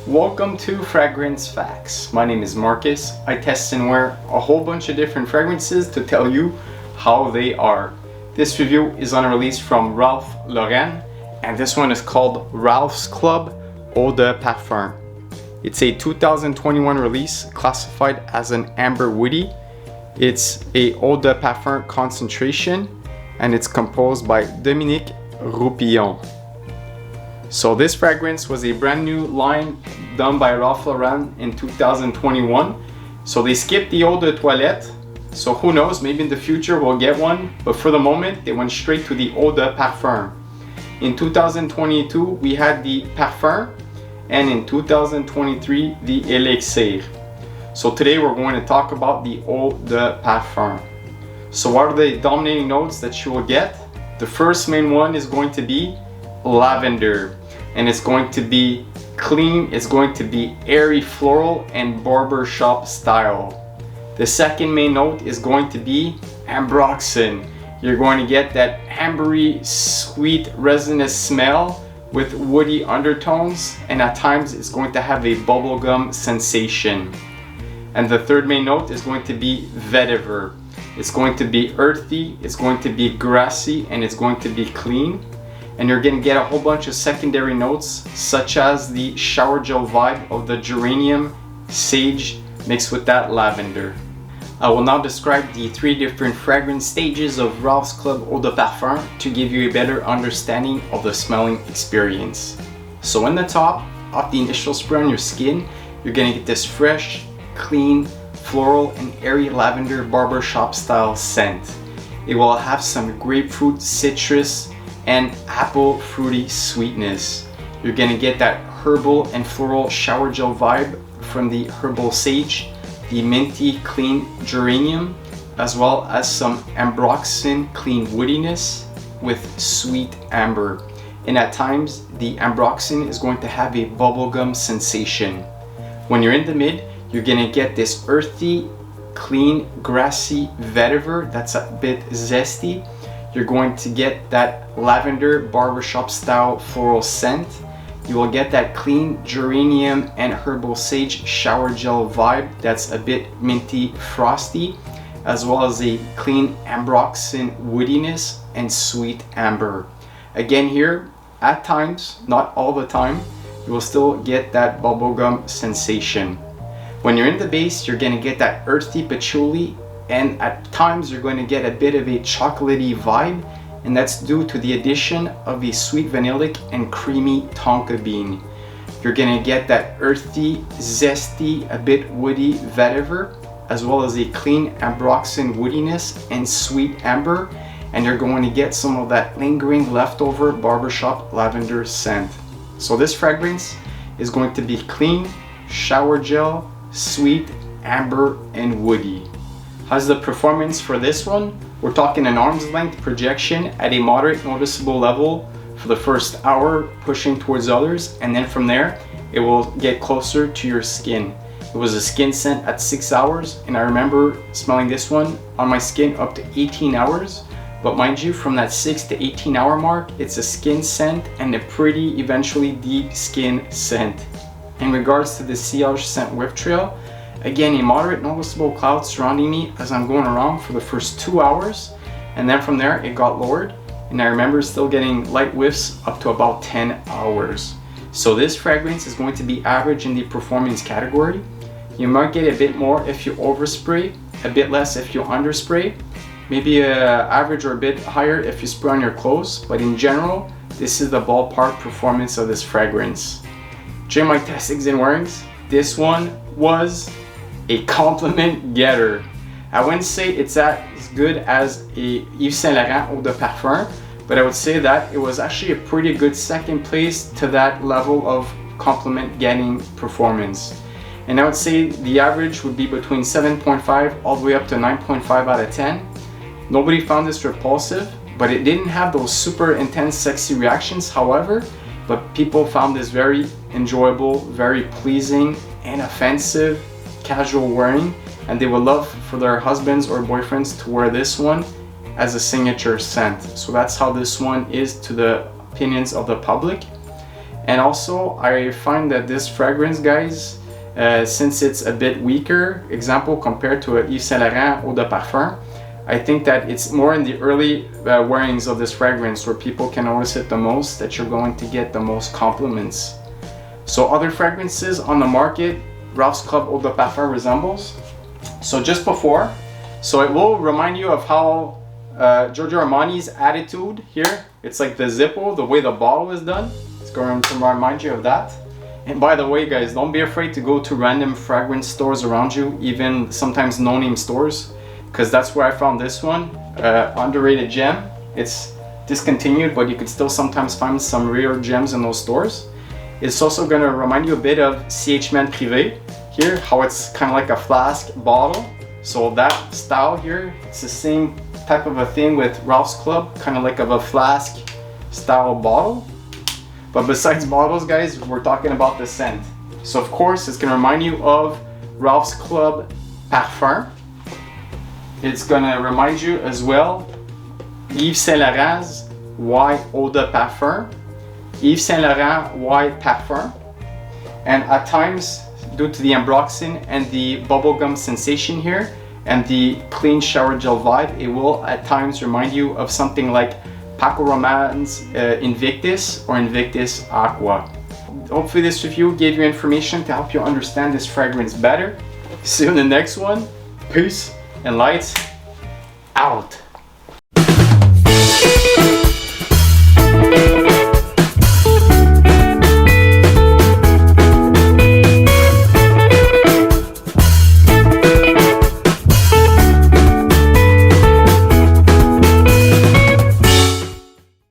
Welcome to Fragrance Facts. My name is Marcus. I test and wear a whole bunch of different fragrances to tell you how they are. This review is on a release from Ralph Lauren, and this one is called Ralph's Club Eau de Parfum. It's a 2021 release classified as an amber woody. It's a Eau de Parfum Concentration, and it's composed by Dominique Ropion. So this fragrance was a brand new line done by Ralph Lauren in 2021. So they skipped the Eau de Toilette. So who knows, maybe in the future we'll get one. But for the moment, they went straight to the Eau de Parfum. In 2022, we had the Parfum. And in 2023, the Elixir. So today we're going to talk about the Eau de Parfum. So what are the dominating notes that you will get? The first main one is going to be lavender, and it's going to be clean, it's going to be airy floral and barbershop style. The second main note is going to be ambroxan. You're going to get that ambery, sweet, resinous smell with woody undertones, and at times it's going to have a bubblegum sensation. And the third main note is going to be vetiver. It's going to be earthy, it's going to be grassy, and it's going to be clean. And you're going to get a whole bunch of secondary notes, such as the shower gel vibe of the geranium, sage, mixed with that lavender. I will now describe the three different fragrance stages of Ralph's Club Eau de Parfum to give you a better understanding of the smelling experience. So in the top, off the initial spray on your skin, you're going to get this fresh, clean, floral and airy lavender barbershop style scent. It will have some grapefruit, citrus, and apple fruity sweetness. You're gonna get that herbal and floral shower gel vibe from the herbal sage, the minty clean geranium, as well as some ambroxan clean woodiness with sweet amber. And at times, the ambroxan is going to have a bubblegum sensation. When you're in the mid, you're gonna get this earthy, clean, grassy vetiver that's a bit zesty. You're going to get that lavender barbershop style floral scent. You will get that clean geranium and herbal sage shower gel vibe that's a bit minty frosty, as well as a clean ambroxan woodiness and sweet amber. Again here, at times, not all the time, you will still get that bubblegum sensation. When you're in the base, you're going to get that earthy patchouli, and at times you're going to get a bit of a chocolatey vibe, and that's due to the addition of a sweet vanillic and creamy tonka bean. You're going to get that earthy, zesty, a bit woody vetiver, as well as a clean ambroxan woodiness and sweet amber, and you're going to get some of that lingering leftover barbershop lavender scent. So this fragrance is going to be clean, shower gel, sweet, amber, and woody. How's the performance for this one? We're talking an arm's length projection at a moderate noticeable level for the first hour, pushing towards others, and then from there it will get closer to your skin. It was a skin scent at 6 hours, and I remember smelling this one on my skin up to 18 hours. But mind you, from that 6 to 18 hour mark, it's a skin scent and a pretty eventually deep skin scent. In regards to the sillage scent whiff trail, again, a moderate noticeable cloud surrounding me as I'm going around for the first 2 hours, and then from there it got lowered, and I remember still getting light whiffs up to about 10 hours. So this fragrance is going to be average in the performance category. You might get a bit more if you overspray, a bit less if you underspray, maybe average or a bit higher if you spray on your clothes, but in general, this is the ballpark performance of this fragrance. During my testings and wearings, this one was a compliment getter. I wouldn't say it's as good as a Yves Saint Laurent Eau de Parfum, but I would say that it was actually a pretty good second place to that level of compliment getting performance. And I would say the average would be between 7.5 all the way up to 9.5 out of 10. Nobody found this repulsive, but it didn't have those super intense sexy reactions, however, but people found this very enjoyable, very pleasing, inoffensive, casual wearing, and they would love for their husbands or boyfriends to wear this one as a signature scent. So that's how this one is to the opinions of the public. And also I find that this fragrance, guys, since it's a bit weaker, example compared to a Yves Saint Laurent Eau de Parfum, I think that it's more in the early wearings of this fragrance where people can notice it the most, that you're going to get the most compliments. So other fragrances on the market, Ralph's Club Eau de Parfum resembles. So just before, so it will remind you of how Giorgio Armani's attitude here. It's like the Zippo, the way the bottle is done. It's going to remind you of that. And by the way, guys, don't be afraid to go to random fragrance stores around you, even sometimes no-name stores, because that's where I found this one, underrated gem. It's discontinued, but you could still sometimes find some rare gems in those stores. It's also going to remind you a bit of CH Man Privé here, how it's kind of like a flask bottle. So that style here, it's the same type of a thing with Ralph's Club, kind of like of a flask style bottle. But besides bottles, guys, we're talking about the scent. So of course, it's going to remind you of Ralph's Club Parfum. It's going to remind you as well Yves Saint Laurent's White Eau de Parfum, Yves Saint Laurent White Parfum, and at times, due to the ambroxan and the bubblegum sensation here and the clean shower gel vibe, it will at times remind you of something like Paco Rabanne's Invictus or Invictus Aqua. Hopefully this review gave you information to help you understand this fragrance better. See you in the next one. Peace and lights out.